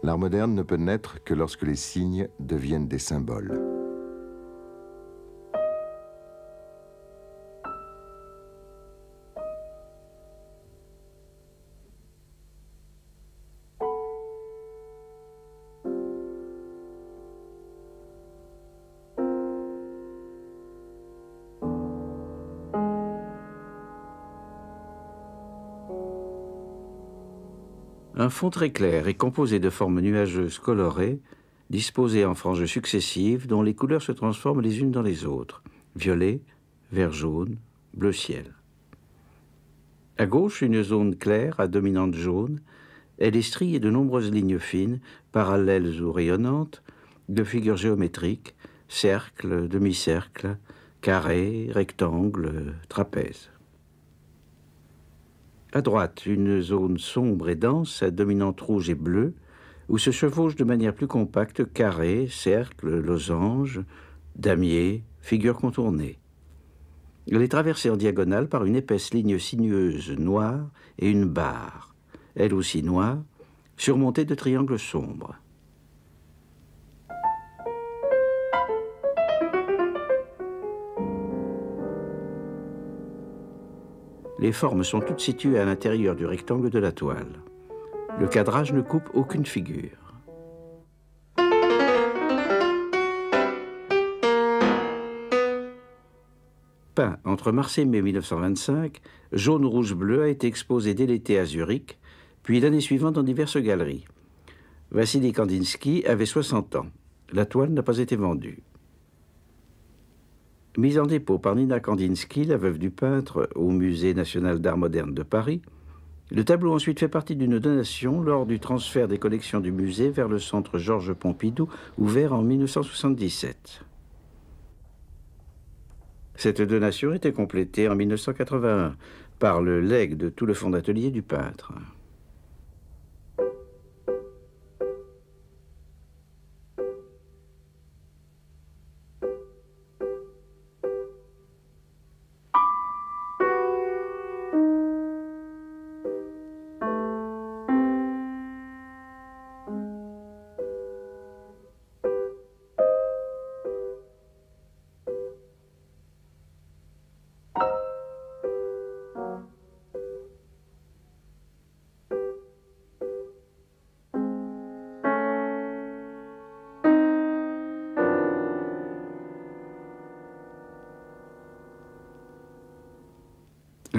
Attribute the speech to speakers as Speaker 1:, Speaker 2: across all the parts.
Speaker 1: L'art moderne ne peut naître que lorsque les signes deviennent des symboles.
Speaker 2: Un fond très clair est composé de formes nuageuses colorées, disposées en franges successives dont les couleurs se transforment les unes dans les autres. Violet, vert jaune, bleu ciel. À gauche, une zone claire à dominante jaune. Elle est striée de nombreuses lignes fines, parallèles ou rayonnantes, de figures géométriques, cercles, demi-cercles, carrés, rectangles, trapèzes. À droite, une zone sombre et dense à dominante rouge et bleue, où se chevauchent de manière plus compacte carrés, cercles, losanges, damiers, figures contournées. Elle est traversée en diagonale par une épaisse ligne sinueuse noire et une barre, elle aussi noire, surmontée de triangles sombres. Les formes sont toutes situées à l'intérieur du rectangle de la toile. Le cadrage ne coupe aucune figure. Peint entre mars et mai 1925, Jaune, rouge, bleu a été exposé dès l'été à Zurich, puis l'année suivante dans diverses galeries. Vassili Kandinsky avait 60 ans. La toile n'a pas été vendue. Mise en dépôt par Nina Kandinsky, la veuve du peintre, au Musée national d'art moderne de Paris, le tableau ensuite fait partie d'une donation lors du transfert des collections du musée vers le centre Georges Pompidou, ouvert en 1977. Cette donation était complétée en 1981 par le legs de tout le fonds d'atelier du peintre.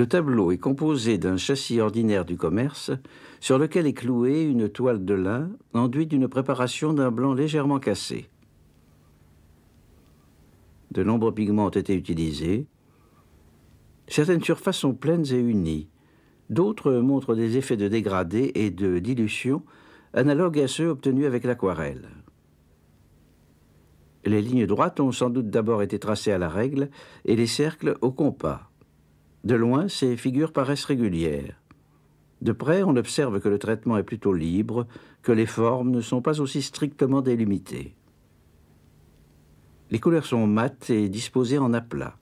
Speaker 2: Le tableau est composé d'un châssis ordinaire du commerce sur lequel est clouée une toile de lin enduite d'une préparation d'un blanc légèrement cassé. De nombreux pigments ont été utilisés. Certaines surfaces sont pleines et unies. D'autres montrent des effets de dégradé et de dilution analogues à ceux obtenus avec l'aquarelle. Les lignes droites ont sans doute d'abord été tracées à la règle et les cercles au compas. De loin, ces figures paraissent régulières. De près, on observe que le traitement est plutôt libre, que les formes ne sont pas aussi strictement délimitées. Les couleurs sont mates et disposées en aplats.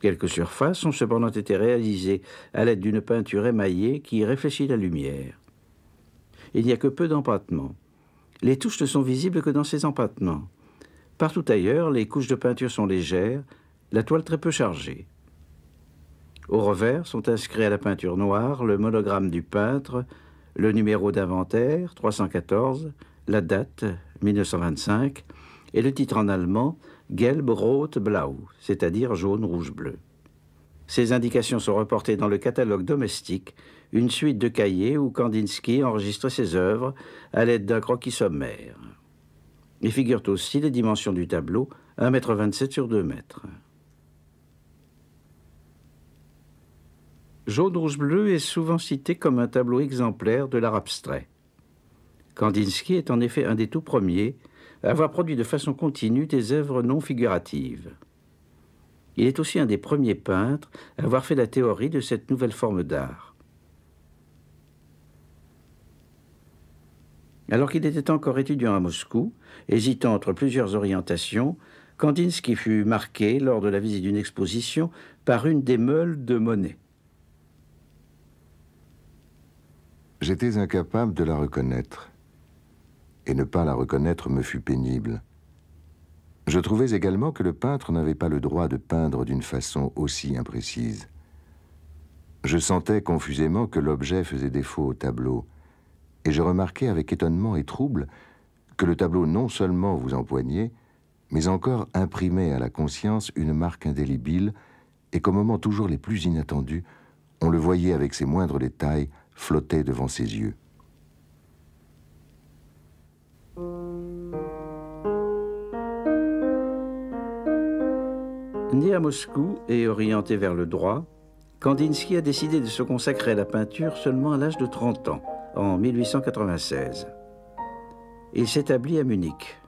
Speaker 2: Quelques surfaces ont cependant été réalisées à l'aide d'une peinture émaillée qui réfléchit la lumière. Il n'y a que peu d'empattements. Les touches ne sont visibles que dans ces empattements. Partout ailleurs, les couches de peinture sont légères, la toile très peu chargée. Au revers sont inscrits à la peinture noire le monogramme du peintre, le numéro d'inventaire, 314, la date, 1925, et le titre en allemand, Gelb, Rot, Blau, c'est-à-dire jaune, rouge, bleu. Ces indications sont reportées dans le catalogue domestique, une suite de cahiers où Kandinsky enregistrait ses œuvres à l'aide d'un croquis sommaire. Et figurent aussi les dimensions du tableau, 1,27 m sur 2 m. Jaune, rouge, bleu est souvent cité comme un tableau exemplaire de l'art abstrait. Kandinsky est en effet un des tout premiers à avoir produit de façon continue des œuvres non figuratives. Il est aussi un des premiers peintres à avoir fait la théorie de cette nouvelle forme d'art. Alors qu'il était encore étudiant à Moscou, hésitant entre plusieurs orientations, Kandinsky fut marqué, lors de la visite d'une exposition, par une des meules de Monet.
Speaker 1: J'étais incapable de la reconnaître. et ne pas la reconnaître me fut pénible. Je trouvais également que le peintre n'avait pas le droit de peindre d'une façon aussi imprécise. Je sentais confusément que l'objet faisait défaut au tableau, et je remarquai avec étonnement et trouble que le tableau non seulement vous empoignait, mais encore imprimait à la conscience une marque indélébile, et qu'au moment toujours les plus inattendus, on le voyait avec ses moindres détails flotter devant ses yeux.
Speaker 2: Né à Moscou et orienté vers le droit, Kandinsky a décidé de se consacrer à la peinture seulement à l'âge de 30 ans, en 1896. Il s'établit à Munich.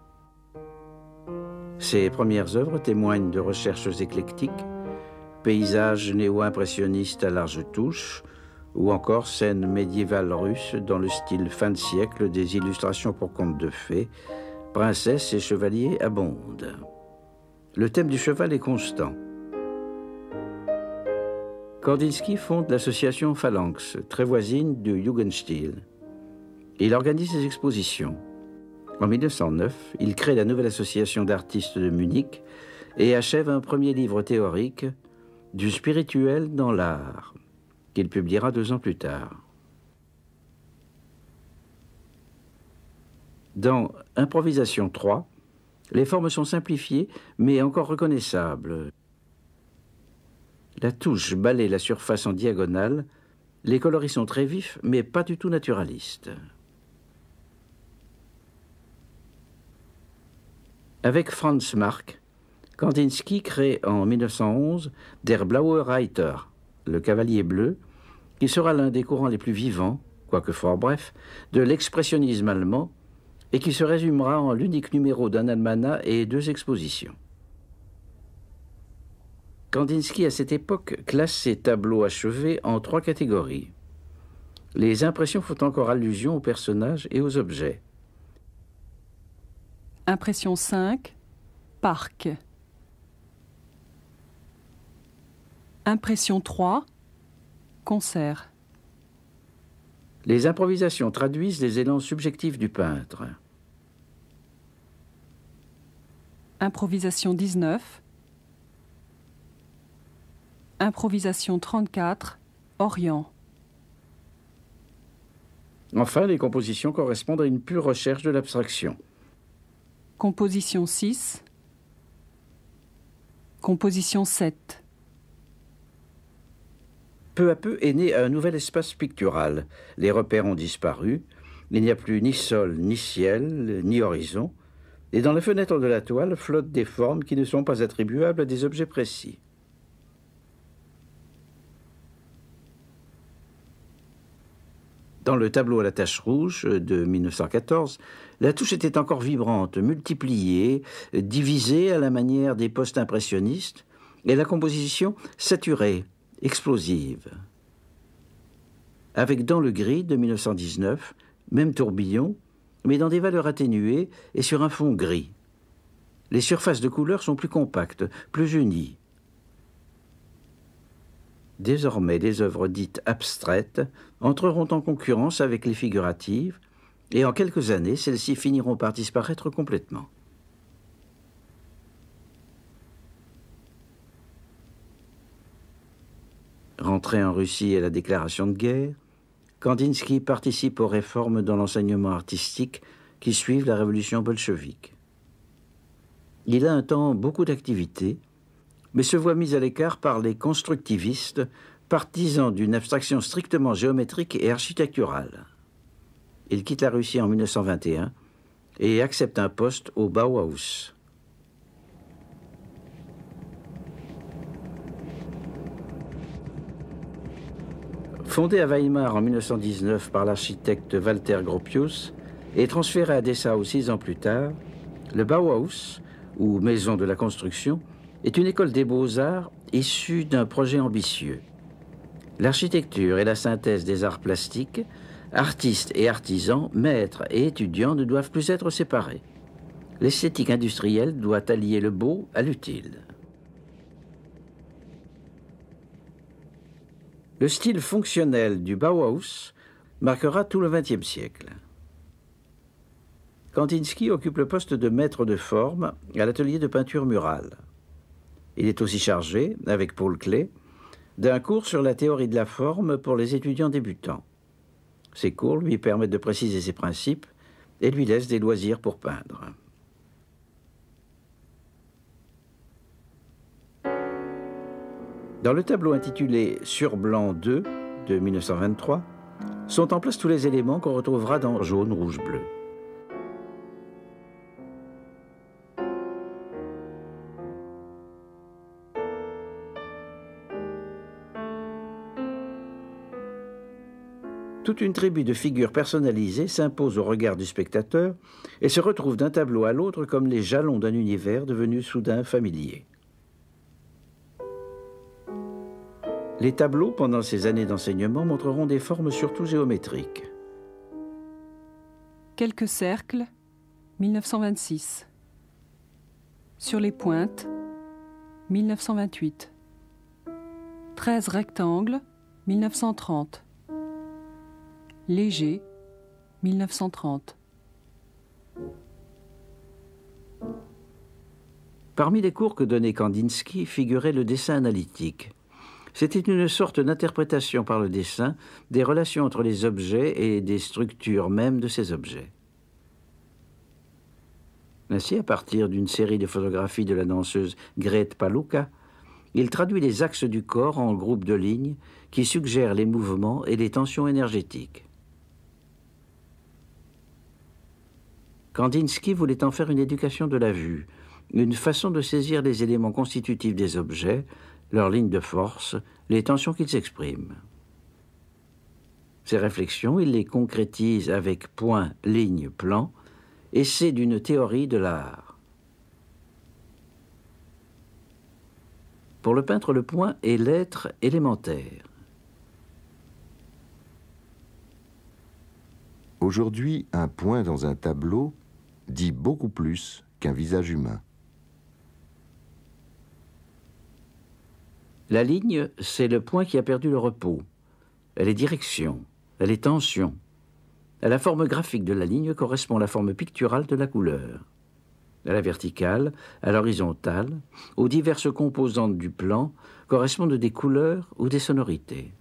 Speaker 2: Ses premières œuvres témoignent de recherches éclectiques, paysages néo-impressionnistes à large touche, ou encore scènes médiévales russes dans le style fin de siècle des illustrations pour contes de fées, princesses et chevaliers abondent. Le thème du cheval est constant. Kandinsky fonde l'association Phalanx, très voisine du Jugendstil. Il organise des expositions. En 1909, il crée la nouvelle association d'artistes de Munich et achève un premier livre théorique, Du spirituel dans l'art, qu'il publiera 2 ans plus tard. Dans Improvisation 3, les formes sont simplifiées, mais encore reconnaissables. La touche balaye la surface en diagonale, les coloris sont très vifs, mais pas du tout naturalistes. Avec Franz Marc, Kandinsky crée en 1911 Der Blaue Reiter, le cavalier bleu, qui sera l'un des courants les plus vivants, quoique fort bref, de l'expressionnisme allemand, et qui se résumera en l'unique numéro d'un almanach et 2 expositions. Kandinsky, à cette époque, classe ses tableaux achevés en 3 catégories. Les impressions font encore allusion aux personnages et aux objets.
Speaker 3: Impression 5, parc. Impression 3, concert.
Speaker 2: Les improvisations traduisent les élans subjectifs du peintre.
Speaker 3: Improvisation 19. Improvisation 34, Orient.
Speaker 2: Enfin, les compositions correspondent à une pure recherche de l'abstraction.
Speaker 3: Composition 6. Composition 7.
Speaker 2: Peu à peu est né un nouvel espace pictural. Les repères ont disparu, il n'y a plus ni sol, ni ciel, ni horizon, et dans la fenêtre de la toile flottent des formes qui ne sont pas attribuables à des objets précis. Dans le tableau à la tache rouge de 1914, la touche était encore vibrante, multipliée, divisée à la manière des post-impressionnistes, et la composition saturée, explosive. Avec Dans le gris de 1919, même tourbillon, mais dans des valeurs atténuées et sur un fond gris. Les surfaces de couleurs sont plus compactes, plus unies. Désormais, les œuvres dites abstraites entreront en concurrence avec les figuratives, et en quelques années, celles-ci finiront par disparaître complètement. Rentré en Russie à la déclaration de guerre, Kandinsky participe aux réformes dans l'enseignement artistique qui suivent la révolution bolchevique. Il a un temps beaucoup d'activités, mais se voit mis à l'écart par les constructivistes, partisans d'une abstraction strictement géométrique et architecturale. Il quitte la Russie en 1921 et accepte un poste au Bauhaus. Fondé à Weimar en 1919 par l'architecte Walter Gropius et transféré à Dessau 6 ans plus tard, le Bauhaus, ou Maison de la Construction, est une école des beaux-arts issue d'un projet ambitieux. L'architecture et la synthèse des arts plastiques, artistes et artisans, maîtres et étudiants ne doivent plus être séparés. L'esthétique industrielle doit allier le beau à l'utile. Le style fonctionnel du Bauhaus marquera tout le XXe siècle. Kandinsky occupe le poste de maître de forme à l'atelier de peinture murale. Il est aussi chargé, avec Paul Klee, d'un cours sur la théorie de la forme pour les étudiants débutants. Ces cours lui permettent de préciser ses principes et lui laissent des loisirs pour peindre. Dans le tableau intitulé Sur blanc 2 de 1923, sont en place tous les éléments qu'on retrouvera dans Jaune, Rouge, Bleu. Toute une tribu de figures personnalisées s'impose au regard du spectateur et se retrouve d'un tableau à l'autre comme les jalons d'un univers devenu soudain familier. Les tableaux, pendant ces années d'enseignement, montreront des formes surtout géométriques.
Speaker 3: Quelques cercles, 1926. Sur les pointes, 1928. 13 rectangles, 1930. Léger, 1930.
Speaker 2: Parmi les cours que donnait Kandinsky figurait le dessin analytique. C'était une sorte d'interprétation par le dessin des relations entre les objets et des structures mêmes de ces objets. Ainsi, à partir d'une série de photographies de la danseuse Grete Paluca, il traduit les axes du corps en groupes de lignes qui suggèrent les mouvements et les tensions énergétiques. Kandinsky voulait en faire une éducation de la vue, une façon de saisir les éléments constitutifs des objets, leurs lignes de force, les tensions qu'ils expriment. Ces réflexions, il les concrétise avec points, lignes, plans, essai d'une théorie de l'art. Pour le peintre, le point est l'être élémentaire.
Speaker 1: Aujourd'hui, un point dans un tableau dit beaucoup plus qu'un visage humain.
Speaker 2: La ligne, c'est le point qui a perdu le repos. Elle est direction, elle est tension. À la forme graphique de la ligne correspond la forme picturale de la couleur. À la verticale, à l'horizontale, aux diverses composantes du plan correspondent des couleurs ou des sonorités.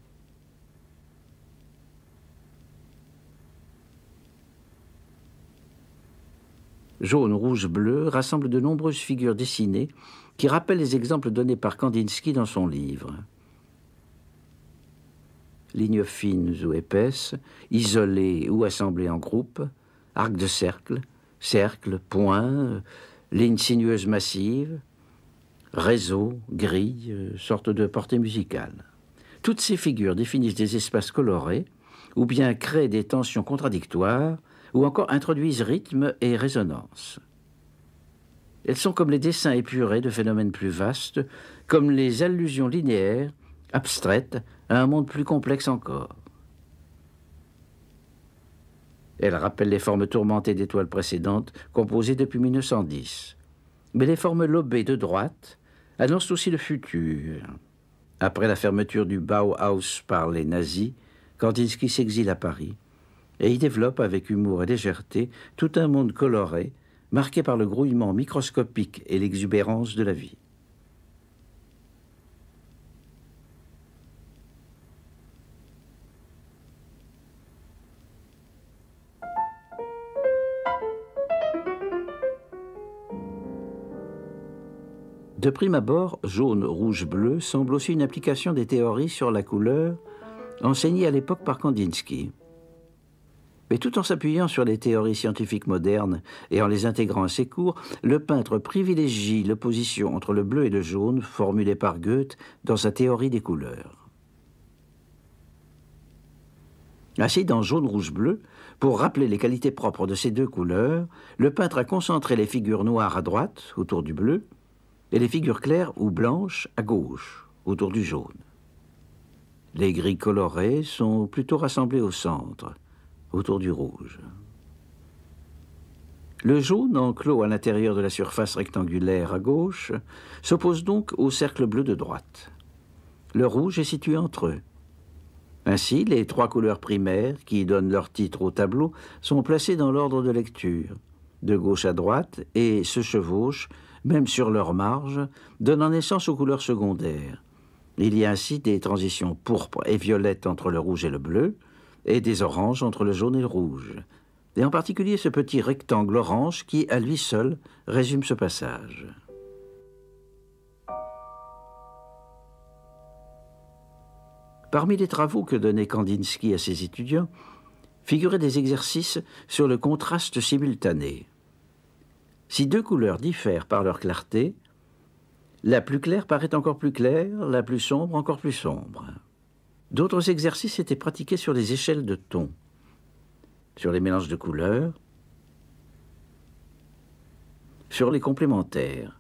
Speaker 2: Jaune, rouge, bleu rassemble de nombreuses figures dessinées qui rappellent les exemples donnés par Kandinsky dans son livre. Lignes fines ou épaisses, isolées ou assemblées en groupe, arcs de cercle, cercles, points, lignes sinueuses massives, réseaux, grilles, sortes de portées musicales. Toutes ces figures définissent des espaces colorés ou bien créent des tensions contradictoires ou encore introduisent rythme et résonance. Elles sont comme les dessins épurés de phénomènes plus vastes, comme les allusions linéaires, abstraites, à un monde plus complexe encore. Elles rappellent les formes tourmentées d'étoiles précédentes, composées depuis 1910. Mais les formes lobées de droite annoncent aussi le futur. Après la fermeture du Bauhaus par les nazis, Kandinsky s'exile à Paris et y développe avec humour et légèreté tout un monde coloré, marqué par le grouillement microscopique et l'exubérance de la vie. De prime abord, jaune, rouge, bleu semble aussi une application des théories sur la couleur enseignées à l'époque par Kandinsky. Mais tout en s'appuyant sur les théories scientifiques modernes et en les intégrant à ses cours, le peintre privilégie l'opposition entre le bleu et le jaune formulée par Goethe dans sa théorie des couleurs. Ainsi, dans Jaune, Rouge, Bleu, pour rappeler les qualités propres de ces deux couleurs, le peintre a concentré les figures noires à droite, autour du bleu, et les figures claires ou blanches à gauche, autour du jaune. Les grilles colorées sont plutôt rassemblées au centre, autour du rouge. Le jaune, enclos à l'intérieur de la surface rectangulaire à gauche, s'oppose donc au cercle bleu de droite. Le rouge est situé entre eux. Ainsi, les trois couleurs primaires, qui donnent leur titre au tableau, sont placées dans l'ordre de lecture. de gauche à droite, et se chevauchent, même sur leur marge, donnant naissance aux couleurs secondaires. Il y a ainsi des transitions pourpres et violettes entre le rouge et le bleu, et des oranges entre le jaune et le rouge. Et en particulier ce petit rectangle orange qui, à lui seul, résume ce passage. Parmi les travaux que donnait Kandinsky à ses étudiants, figuraient des exercices sur le contraste simultané. Si deux couleurs diffèrent par leur clarté, la plus claire paraît encore plus claire, la plus sombre encore plus sombre. D'autres exercices étaient pratiqués sur les échelles de tons, sur les mélanges de couleurs, sur les complémentaires,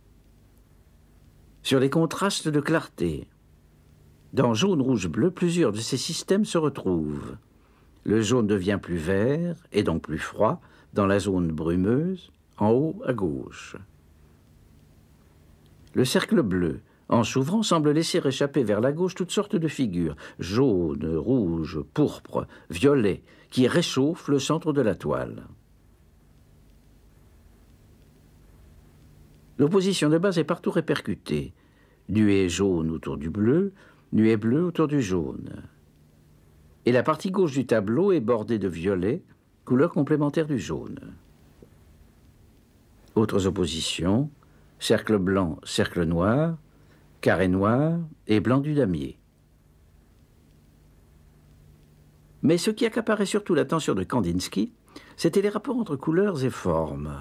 Speaker 2: sur les contrastes de clarté. Dans jaune, rouge, bleu, plusieurs de ces systèmes se retrouvent. Le jaune devient plus vert, et donc plus froid, dans la zone brumeuse, en haut à gauche. Le cercle bleu, en s'ouvrant, semble laisser échapper vers la gauche toutes sortes de figures, jaune, rouge, pourpre, violet, qui réchauffent le centre de la toile. L'opposition de base est partout répercutée. Nuée jaune autour du bleu, nuée bleue autour du jaune. Et la partie gauche du tableau est bordée de violet, couleur complémentaire du jaune. Autres oppositions, cercle blanc, cercle noir, carré noir et blanc du damier. Mais ce qui accaparait surtout l'attention de Kandinsky, c'était les rapports entre couleurs et formes.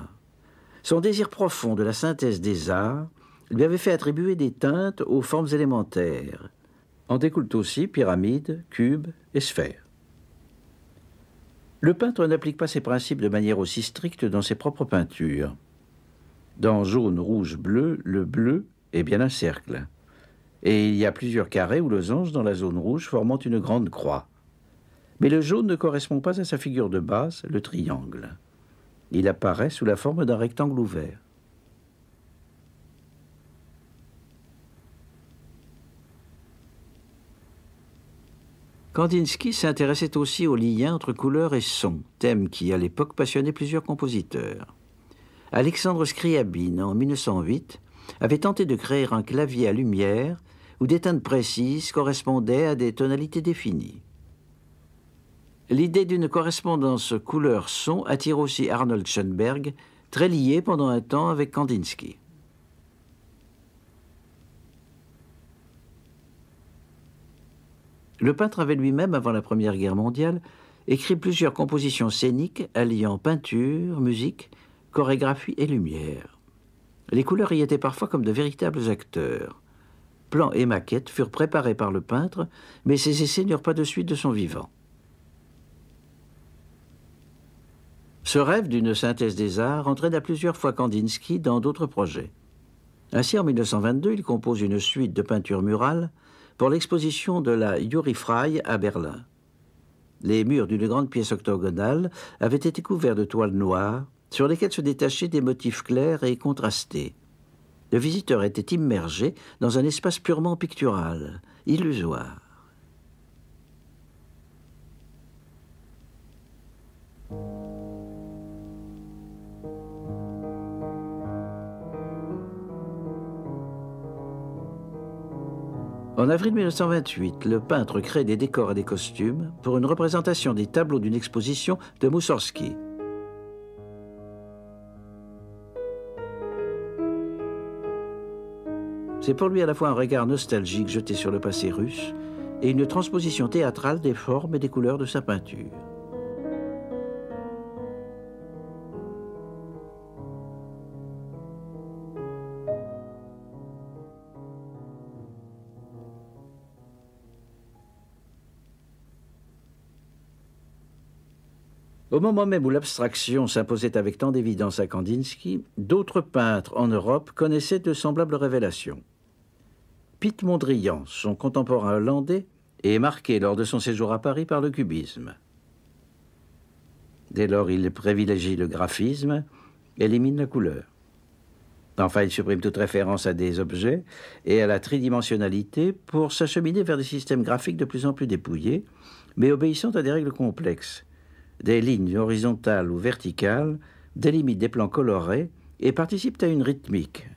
Speaker 2: Son désir profond de la synthèse des arts lui avait fait attribuer des teintes aux formes élémentaires. En découlent aussi pyramides, cubes et sphères. Le peintre n'applique pas ces principes de manière aussi stricte dans ses propres peintures. Dans jaune, rouge, bleu, le bleu est bien un cercle. Et il y a plusieurs carrés ou losanges dans la zone rouge formant une grande croix. Mais le jaune ne correspond pas à sa figure de base, le triangle. Il apparaît sous la forme d'un rectangle ouvert. Kandinsky s'intéressait aussi aux liens entre couleurs et sons, thème qui, à l'époque, passionnait plusieurs compositeurs. Alexandre Scriabine, en 1908, avait tenté de créer un clavier à lumière où des teintes précises correspondaient à des tonalités définies. L'idée d'une correspondance couleur-son attire aussi Arnold Schoenberg, très lié pendant un temps avec Kandinsky. Le peintre avait lui-même, avant la Première Guerre mondiale, écrit plusieurs compositions scéniques alliant peinture, musique, chorégraphie et lumière. Les couleurs y étaient parfois comme de véritables acteurs. Plans et maquettes furent préparés par le peintre, mais ces essais n'eurent pas de suite de son vivant. Ce rêve d'une synthèse des arts entraîna plusieurs fois Kandinsky dans d'autres projets. Ainsi, en 1922, il compose une suite de peintures murales pour l'exposition de la Jury-Freie à Berlin. Les murs d'une grande pièce octogonale avaient été couverts de toiles noires sur lesquelles se détachaient des motifs clairs et contrastés. Le visiteur était immergé dans un espace purement pictural, illusoire. En avril 1928, le peintre crée des décors et des costumes pour une représentation des tableaux d'une exposition de Moussorgsky. C'est pour lui à la fois un regard nostalgique jeté sur le passé russe et une transposition théâtrale des formes et des couleurs de sa peinture. Au moment même où l'abstraction s'imposait avec tant d'évidence à Kandinsky, d'autres peintres en Europe connaissaient de semblables révélations. Piet Mondrian, son contemporain hollandais, est marqué lors de son séjour à Paris par le cubisme. Dès lors, il privilégie le graphisme, élimine la couleur. Enfin, il supprime toute référence à des objets et à la tridimensionnalité pour s'acheminer vers des systèmes graphiques de plus en plus dépouillés, mais obéissant à des règles complexes. Des lignes horizontales ou verticales délimitent des plans colorés et participent à une rythmique.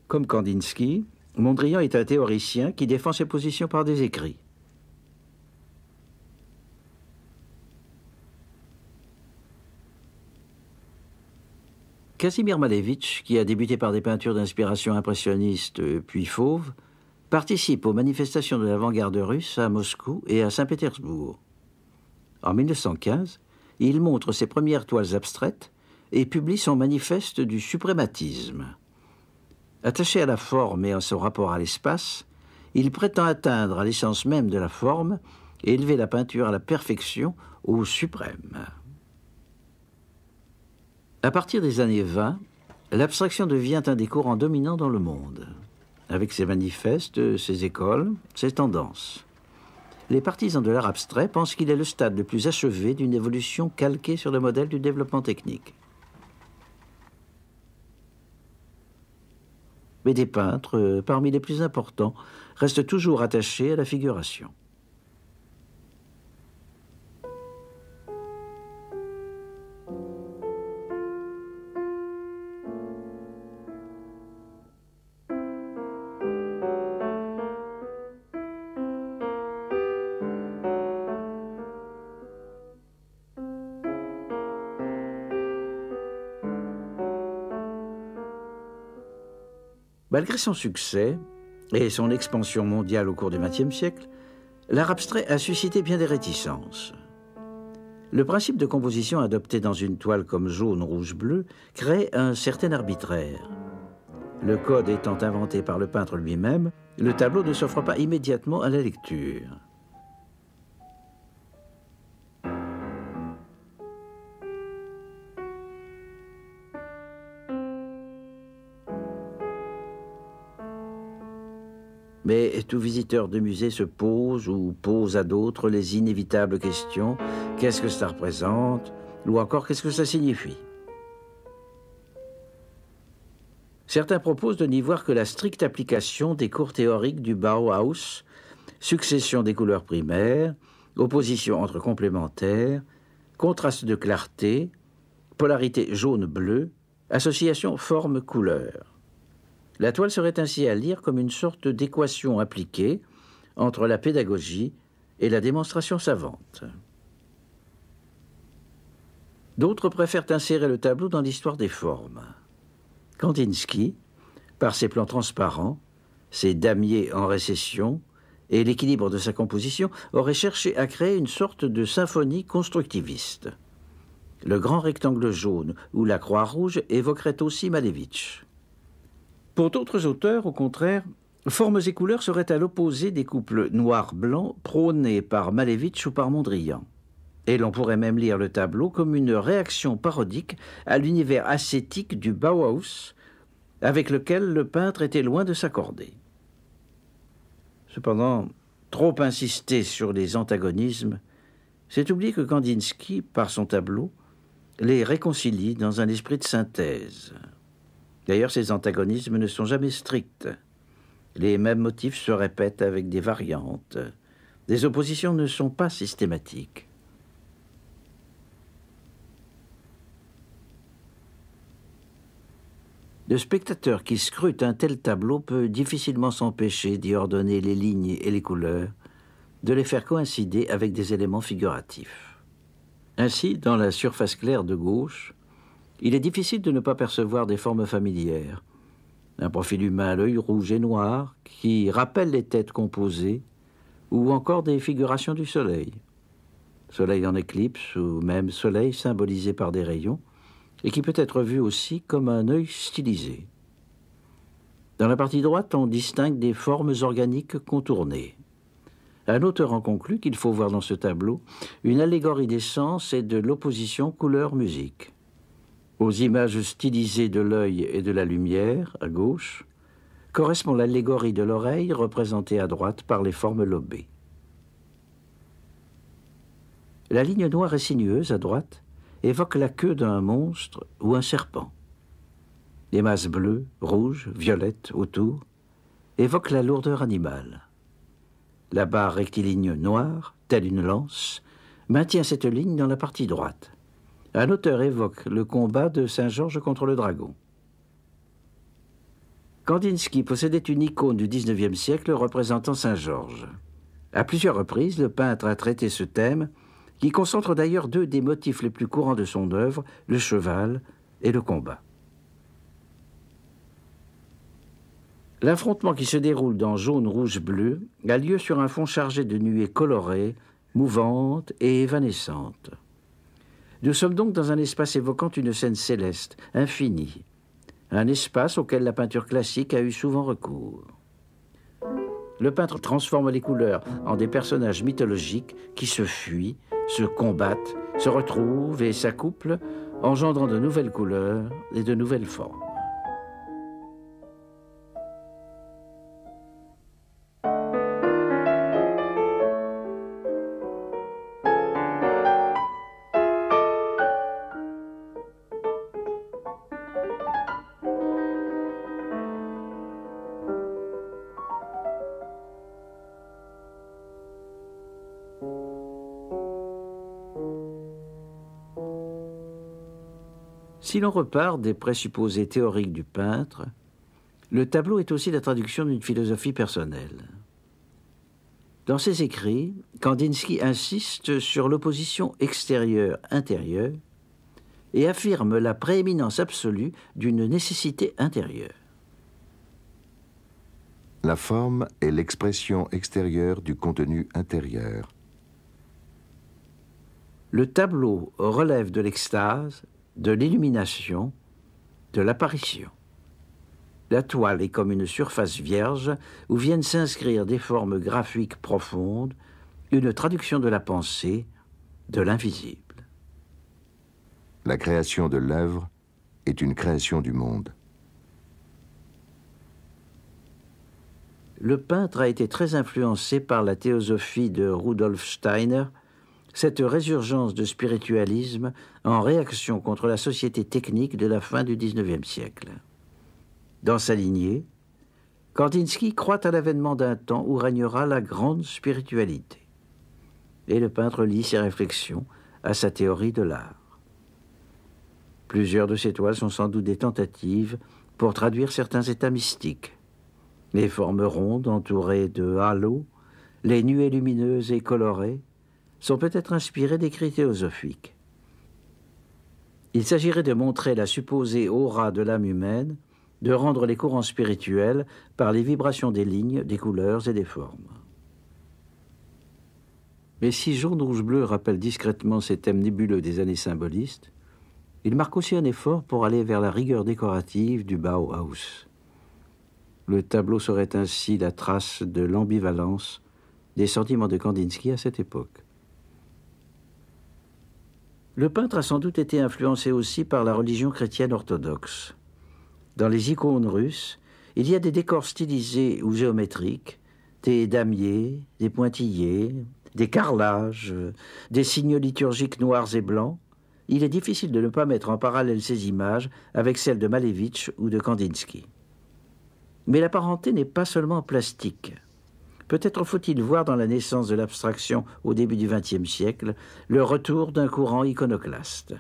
Speaker 2: Comme Kandinsky, Mondrian est un théoricien qui défend ses positions par des écrits. Casimir Malevich, qui a débuté par des peintures d'inspiration impressionniste puis fauve, participe aux manifestations de l'avant-garde russe à Moscou et à Saint-Pétersbourg. En 1915, il montre ses premières toiles abstraites et publie son manifeste du suprématisme. Attaché à la forme et à son rapport à l'espace, il prétend atteindre à l'essence même de la forme et élever la peinture à la perfection, au suprême. À partir des années 20, l'abstraction devient un des courants dominants dans le monde, avec ses manifestes, ses écoles, ses tendances. Les partisans de l'art abstrait pensent qu'il est le stade le plus achevé d'une évolution calquée sur le modèle du développement technique. Mais des peintres, parmi les plus importants, restent toujours attachés à la figuration. Malgré son succès et son expansion mondiale au cours du XXe siècle, l'art abstrait a suscité bien des réticences. Le principe de composition adopté dans une toile comme jaune, rouge, bleu crée un certain arbitraire. Le code étant inventé par le peintre lui-même, le tableau ne s'offre pas immédiatement à la lecture. Mais tout visiteur de musée se pose ou pose à d'autres les inévitables questions. Qu'est-ce que ça représente? Ou encore, qu'est-ce que ça signifie? Certains proposent de n'y voir que la stricte application des cours théoriques du Bauhaus, succession des couleurs primaires, opposition entre complémentaires, contraste de clarté, polarité jaune-bleu, association forme-couleur. La toile serait ainsi à lire comme une sorte d'équation appliquée entre la pédagogie et la démonstration savante. D'autres préfèrent insérer le tableau dans l'histoire des formes. Kandinsky, par ses plans transparents, ses damiers en récession et l'équilibre de sa composition, aurait cherché à créer une sorte de symphonie constructiviste. Le grand rectangle jaune ou la croix rouge évoquerait aussi Malevich. Pour d'autres auteurs, au contraire, formes et couleurs seraient à l'opposé des couples noir-blanc prônés par Malevich ou par Mondrian. Et l'on pourrait même lire le tableau comme une réaction parodique à l'univers ascétique du Bauhaus, avec lequel le peintre était loin de s'accorder. Cependant, trop insister sur les antagonismes, c'est oublier que Kandinsky, par son tableau, les réconcilie dans un esprit de synthèse. D'ailleurs, ces antagonismes ne sont jamais stricts. Les mêmes motifs se répètent avec des variantes. Les oppositions ne sont pas systématiques. Le spectateur qui scrute un tel tableau peut difficilement s'empêcher d'y ordonner les lignes et les couleurs, de les faire coïncider avec des éléments figuratifs. Ainsi, dans la surface claire de gauche, il est difficile de ne pas percevoir des formes familières. Un profil humain à l'œil rouge et noir qui rappelle les têtes composées ou encore des figurations du soleil. Soleil en éclipse ou même soleil symbolisé par des rayons et qui peut être vu aussi comme un œil stylisé. Dans la partie droite, on distingue des formes organiques contournées. Un auteur en conclut qu'il faut voir dans ce tableau une allégorie des sens et de l'opposition couleur-musique. Aux images stylisées de l'œil et de la lumière, à gauche, correspond l'allégorie de l'oreille représentée à droite par les formes lobées. La ligne noire et sinueuse à droite évoque la queue d'un monstre ou un serpent. Les masses bleues, rouges, violettes autour évoquent la lourdeur animale. La barre rectiligne noire, telle une lance, maintient cette ligne dans la partie droite. un auteur évoque le combat de Saint Georges contre le dragon. Kandinsky possédait une icône du XIXe siècle représentant Saint Georges. À plusieurs reprises, le peintre a traité ce thème, qui concentre d'ailleurs deux des motifs les plus courants de son œuvre, le cheval et le combat. L'affrontement qui se déroule dans jaune, rouge, bleu a lieu sur un fond chargé de nuées colorées, mouvantes et évanescentes. Nous sommes donc dans un espace évoquant une scène céleste, infinie, un espace auquel la peinture classique a eu souvent recours. Le peintre transforme les couleurs en des personnages mythologiques qui se fuient, se combattent, se retrouvent et s'accouplent, engendrant de nouvelles couleurs et de nouvelles formes. Si l'on repart des présupposés théoriques du peintre, le tableau est aussi la traduction d'une philosophie personnelle. Dans ses écrits, Kandinsky insiste sur l'opposition extérieure-intérieure et affirme la prééminence absolue d'une nécessité intérieure.
Speaker 1: La forme est l'expression extérieure du contenu intérieur.
Speaker 2: Le tableau relève de l'extase, de l'illumination, de l'apparition. La toile est comme une surface vierge où viennent s'inscrire des formes graphiques profondes, une traduction de la pensée, de l'invisible.
Speaker 1: La création de l'œuvre est une création du monde.
Speaker 2: Le peintre a été très influencé par la théosophie de Rudolf Steiner, cette résurgence de spiritualisme en réaction contre la société technique de la fin du XIXe siècle. Dans sa lignée, Kandinsky croit à l'avènement d'un temps où régnera la grande spiritualité. Et le peintre lie ses réflexions à sa théorie de l'art. Plusieurs de ses toiles sont sans doute des tentatives pour traduire certains états mystiques. Les formes rondes entourées de halos, les nuées lumineuses et colorées, sont peut-être inspirés d'écrits théosophiques. Il s'agirait de montrer la supposée aura de l'âme humaine, de rendre les courants spirituels par les vibrations des lignes, des couleurs et des formes. Mais si jaune, rouge, bleu rappelle discrètement ces thèmes nébuleux des années symbolistes, il marque aussi un effort pour aller vers la rigueur décorative du Bauhaus. Le tableau serait ainsi la trace de l'ambivalence des sentiments de Kandinsky à cette époque. Le peintre a sans doute été influencé aussi par la religion chrétienne orthodoxe. Dans les icônes russes, il y a des décors stylisés ou géométriques, des damiers, des pointillés, des carrelages, des signes liturgiques noirs et blancs. Il est difficile de ne pas mettre en parallèle ces images avec celles de Malevich ou de Kandinsky. Mais la parenté n'est pas seulement plastique. Peut-être faut-il voir dans la naissance de l'abstraction au début du XXe siècle le retour d'un courant iconoclaste.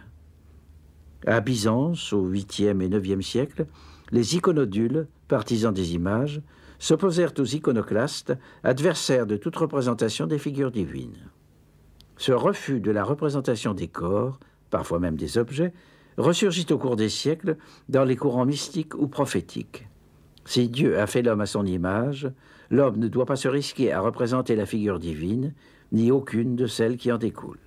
Speaker 2: À Byzance, au 8e et 9e siècle, les iconodules, partisans des images, s'opposèrent aux iconoclastes, adversaires de toute représentation des figures divines. Ce refus de la représentation des corps, parfois même des objets, ressurgit au cours des siècles dans les courants mystiques ou prophétiques. Si Dieu a fait l'homme à son image, l'homme ne doit pas se risquer à représenter la figure divine, ni aucune de celles qui en découlent.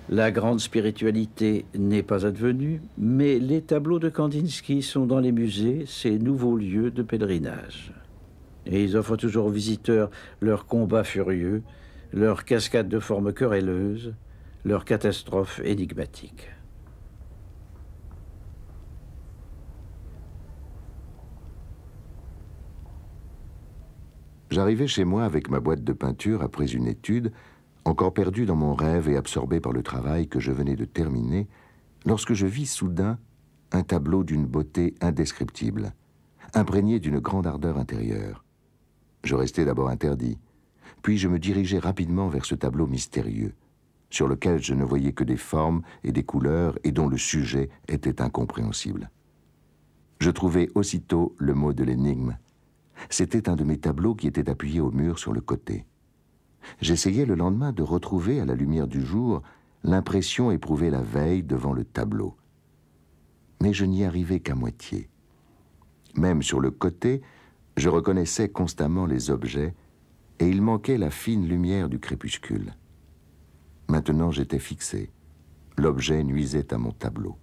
Speaker 2: La grande spiritualité n'est pas advenue, mais les tableaux de Kandinsky sont dans les musées, ces nouveaux lieux de pèlerinage. Et ils offrent toujours aux visiteurs leurs combats furieux, leurs cascades de formes querelleuses, leurs catastrophes énigmatiques.
Speaker 1: J'arrivais chez moi avec ma boîte de peinture après une étude, encore perdu dans mon rêve et absorbé par le travail que je venais de terminer, lorsque je vis soudain un tableau d'une beauté indescriptible, imprégné d'une grande ardeur intérieure. Je restai d'abord interdit, puis je me dirigeai rapidement vers ce tableau mystérieux, sur lequel je ne voyais que des formes et des couleurs et dont le sujet était incompréhensible. Je trouvai aussitôt le mot de l'énigme. C'était un de mes tableaux qui était appuyé au mur sur le côté. J'essayai le lendemain de retrouver à la lumière du jour l'impression éprouvée la veille devant le tableau. Mais je n'y arrivai qu'à moitié. Même sur le côté, je reconnaissais constamment les objets et il manquait la fine lumière du crépuscule. Maintenant j'étais fixé. L'objet nuisait à mon tableau.